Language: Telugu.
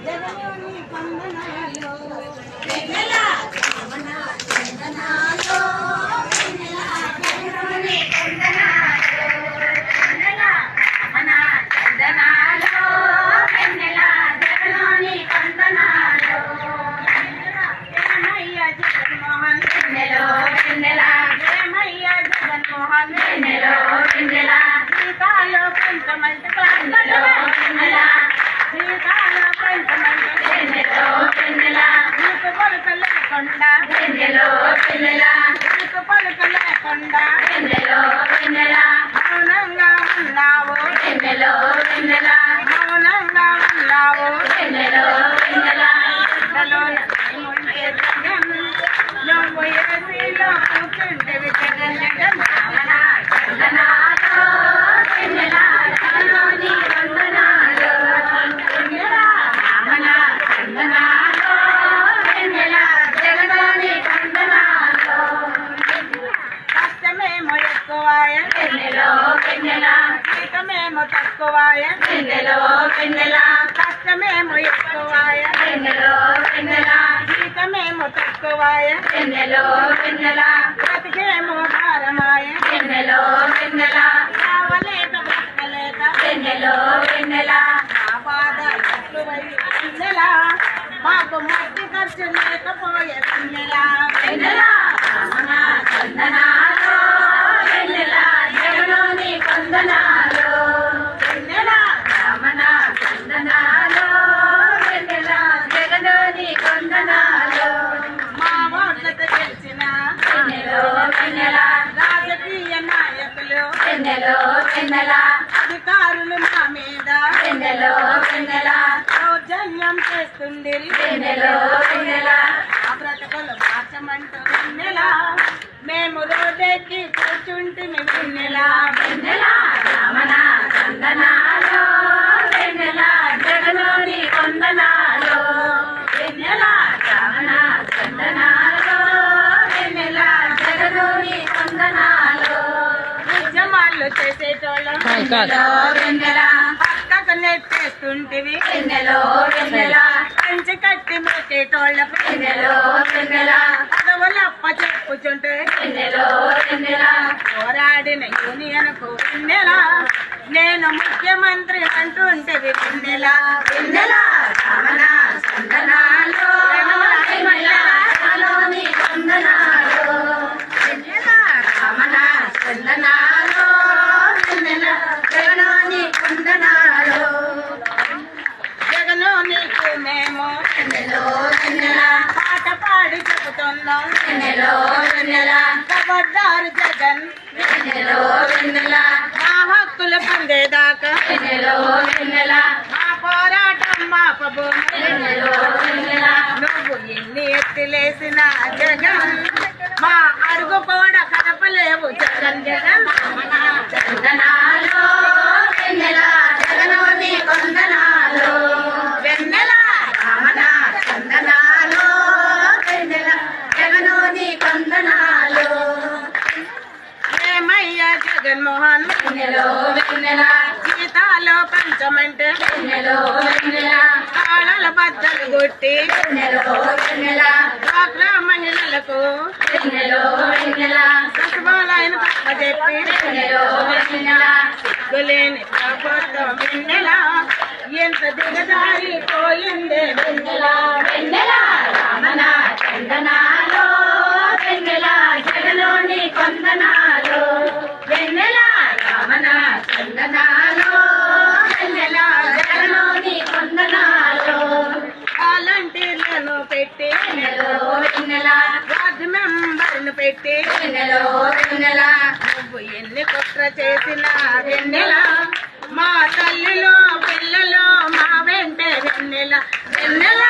జగలోని కొందనాలో వెన్నెల రమణ చందనాలో వెన్నెల జగలోని కొందనాలో వెన్నెల రమణ చందనాలో వెన్నెల జగలోని కొందనాలో జయమయ్య జగన్మోహన్ వెన్నెలో వెన్నెల జయమయ్య జగన్మోహన్ వెన్నెలో వెన్నెల సీతాలో పంచమంటి వెన్నెలో వెన్నెల సీతాలో పంచమంటి వెన్నెలో వెన్నెల నీకు పలుక లేకుండా వెన్నెలో వెన్నెల నీకు పలుక లేకుండా వెన్నెలో వెన్నెల మౌనంగా ఉన్నావు వెన్నెలో వెన్నెల మౌనంగా ఉన్నావు వెన్నెలో వెన్నెల నువ్వు ఏసీలో కూర్చుంటేవి జగన్ జగన్ చందనాలో వెన్నెల జగలోని వందనాలో వెన్నెల రమణ చందనాలో వెన్నెల జగలోని వందనాలో కష్టమేమో ఎక్కువాయ వెన్నెలో వెన్నెల జీతమేమో తక్కువాయ వెన్నెలో వెన్నెల కష్టమేమో ఎక్కువాయ వెన్నెలో వెన్నెల జీతమేమో తక్కువాయ వెన్నెలో వెన్నెల బ్రతికేమో భారమాయ వెన్నెలో వెన్నెల కావలేక బ్రతకలేక వెన్నెలో వెన్నెల నా బాధ తక్కువై వెన్నెల మాకు మట్టి ఖర్చు లేకపోయే వెన్నెల వెన్నెల రమణ చందనాలో వెన్నెల జగలోని కొందనాలో వెన్నెల రమణ చందనాలో వెన్నెల జగలోని కొందనాలో మా ఓట్లతో గెలిచిన వెన్నెలో వెన్నెల రాజకీయ నాయకులు వెన్నెలో వెన్నెల అధికారులు మా మీద వెన్నెలో వెన్నెల దౌర్జన్యం చేస్తుంది వెన్నెలో వెన్నెల ఆ బ్రతకలు మార్చమంటూ వెన్నెల మేము రోడ్డెక్కి కూర్చుంటుంది వెన్నెల వెన్నెల రమణ చందనాలో వెన్నెల జగలోని వందనాలో వెన్నెల రమణ చందనాలో వెన్నెల జగలోని వందనాలో ఉద్యమాలు చేసేటోళ్ళం వెన్నెల పక్కకు నెట్టేస్తుంటివి వెన్నెలో వెన్నెల కంచి కట్టి మెట్టేటోళ్ళకు వెన్నెలో వెన్నెల పదవులప్ప చెప్పుచుంటే వెన్నెలో వెన్నెల పోరాడిన యూనియన్కు వెన్నెల నేను ముఖ్యమంత్రి అంటుంటే వెన్నెల వెన్నెల రమణ చందనాలో జగలోని వందనాలో వెన్నెల రమణ చందనాలో వెన్నెల జగలోని వందనాలో జగలోనికి మేము వెన్నెలో వెన్నెల పాట పాడి చెబుతున్నాం వెన్నెలో వెన్నెల కబడ్డారు జగన్ వెన్నెలో వెన్నెల మా హక్కులు పొందేదాకా వెన్నెలో వెన్నెల మా పోరాటం మా పబోము వెన్నెలో వెన్నెల నువ్వు ఎన్ని ఎత్తులేసిన జగన్ మా అడుగు కూడా కదపలేవు జగన్ జగన్ రమణ చందనాలో వెన్నెల జగలోని వందనాలో వెన్నెల రమణ చందనాలో వెన్నెల జగలోని వందనాలో ఏమయ్య జగన్మోహన్ వెన్నెలో వెన్నెల జీతాలో పంచమంటే వెన్నెలో వెన్నెల కాళ్ళ బద్దలు కొట్టి వెన్నెలో వెన్నెల డ్వాక్రా మహిళలకు వెన్నెలో వెన్నెల సచివాలయం పక్క చెప్పి వెన్నెలో వెన్నెల సిగ్గులేని ప్రభుత్వం వెన్నెల ఎంత దిగజారిపోయిందే వెన్నెల వెన్నెల రమణ చందనాలో వెన్నెల జగలోని కొందనాలో వెన్నెల రమణ చందనాలో వెన్నెల జగలోని కొందనాలో వాలంటీర్లను పెట్టి వెన్నెలో వెన్నెల వార్డు మెంబర్ను పెట్టి వెన్నెలో వెన్నెల నువ్వు ఎన్ని కుట్ర చేసిన వెన్నెల మా తల్లిలో పిల్లలు మా వెంటే వెన్నెల వెన్నెల